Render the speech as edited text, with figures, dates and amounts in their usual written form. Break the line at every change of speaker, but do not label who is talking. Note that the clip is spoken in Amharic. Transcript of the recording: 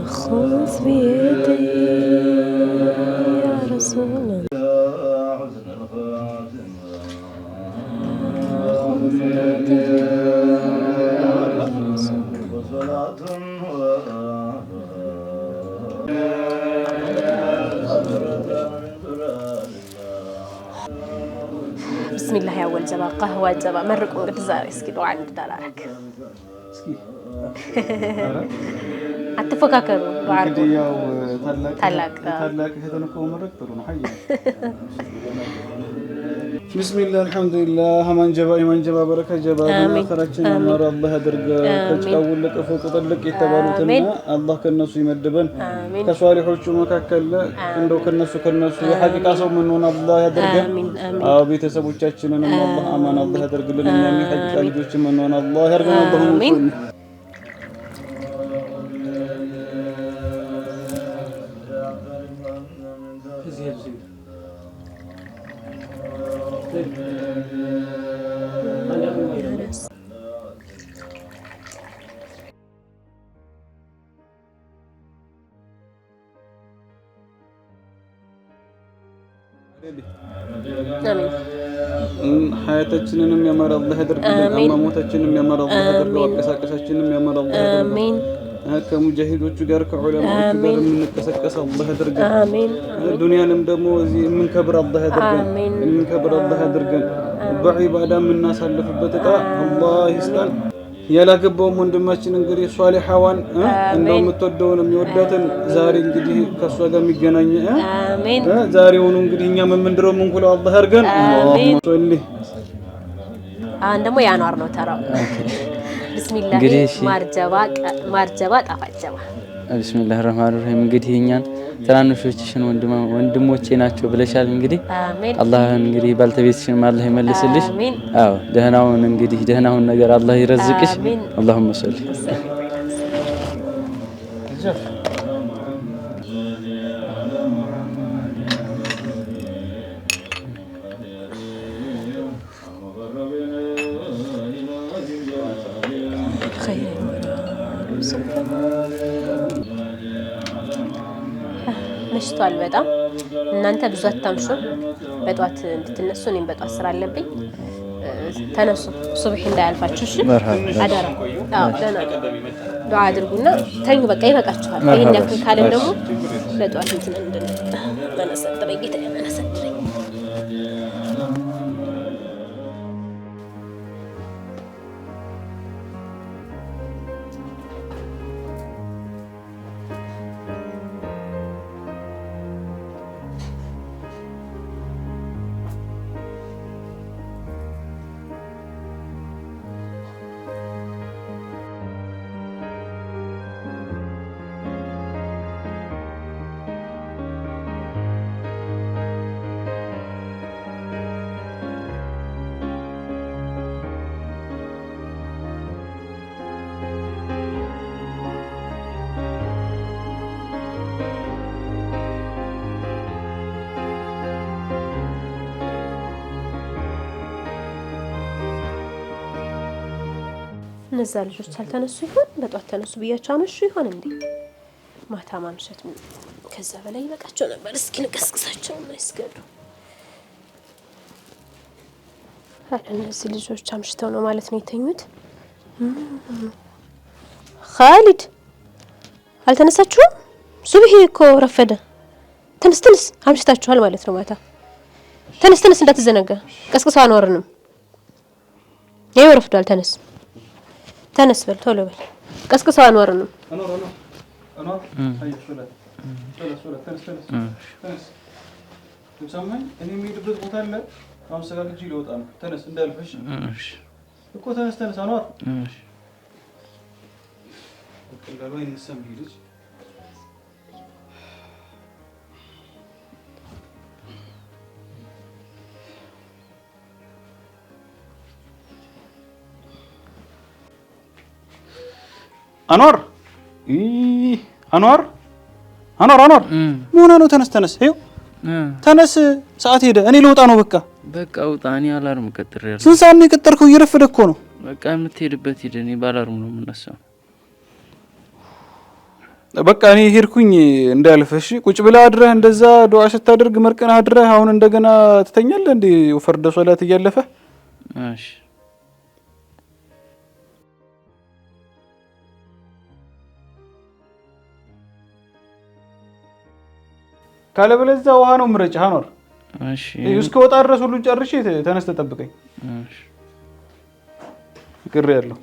خذ بيدي يا رسول الله بسم الله يا أول جبا قهوة جبا مرق ونقد زاري اسكي دعاء عند دلالك أتفكروا دعاء تلاك
هذا مرق ترون حي بسم الله الحمد لله من جبا بركة جبا آخرتنا نار الله درجة كأول لك فوق طلق يتبارك الله كالناس يمدبن كصالح الشموع كلا عندو كالناس حقيقة صوم من الله درجة بيت سبوتشنا الله أمان الله درجة لنا يعني حقيقة الجوش من الله يرجع الله حياتنا يمر الله يدرك أمامتنا يمر الله يدرك وكساكسنا يمر الله يدرك آمين كمجاهد وتجار كعلماء وتجار من كساكس الله يدرك آمين الدنيا نمدمو من كبر الله يدرك آمين من كبر الله يدرك بعيب آدم من الناس اللي في البتقى الله يسلم يلا قبهم وندماشين انقري صالحوان عندهم التودون ميوداتن زاري انقدي كسوغا ميغناني آمين زاري وننقدي نيام من درو من كل الله يرغن اللهم صل عندما يانوار نو ترى بسم الله مارجبا طفاجبا بسم الله الرحمن الرحيم እንግዲህ እኛን ትናንሾችሽን ወንድሞቼ ናቸው ብለሻል እንግዲህ አሜን አላህ እንግዲህ ባልተቤትሽን አላህ ይመልስልሽ አዎ ደህናውን ነገር አላህ ይረዝቅሽ اللهم صل መሽቷል በጣም እናንተ ብዙ አታምሹ በጧት እንድትነሱ እኔም በጧት ስራ አለብኝ ተነሱ ሱብሂ እንዳያልፋችሁ እሺ አዳራ አዎ ደህና ዱዓ አድርጉና ተኙ በቃ ይበቃችኋል ይሄን ያክል ካለን ደግሞ በጧት እንትን መነሰጥረኝ ጌታ መነሰጥረኝ እነዛ ልጆች አልተነሱ ይሆን በጧት ተነሱ ብያቸው አመሹ ይሆን እንዴ ማታ ማምሸት ከዛ በላይ ይበቃቸው ነበር እስኪ ንቀስቅሳቸው እና ይስገዱ እነዚህ ልጆች አምሽተው ነው ማለት ነው የተኙት ኻሊድ አልተነሳችሁም ሱብሂ እኮ ረፈደ ተነስ አምሽታችኋል ማለት ነው ማታ ተነስ እንዳትዘነጋ ቀስቅሰው አንወርንም ያው ረፍዷል ተነስ በል ቶሎ በል ቀስቅሰው አንወርንም ሰማኝ እኔ የምሄድበት ቦታ አለ አሁን ሰጋግጂ ሊወጣ ነው ተነስ እንዳልፈሽ እሺ እኮ ተነስ አንዋር እሺ በቀላሉ አይነሳም ልጅ አንዋር አንዋር ምን ሆነ ነው ተነስ ይኸው ተነስ ሰዓት ሄደ እኔ ልወጣ ነው በቃ ውጣ እኔ አላርም ቀጥሬያለሁ ስንት ሰዓት ነው የቀጠርከው እየረፈደ እኮ ነው በቃ የምትሄድበት ሂድ እኔ ባላርም ነው የምነሳው በቃ እኔ ሄድኩኝ እንዳልፈሽ ቁጭ ብላ አድረህ እንደዛ ዱዓ ስታደርግ መርቀና አድረህ አሁን እንደገና ትተኛለህ እንዴ ወፈርደ ሶላት እያለፈ እሺ ካለበለዛ ውሃ ነው ምረጭ አኖር እሺ እስከወጣ ድረስ ሁሉ ጨርሼ ተነስ ተጠብቀኝ እሺ ግሬ ያለው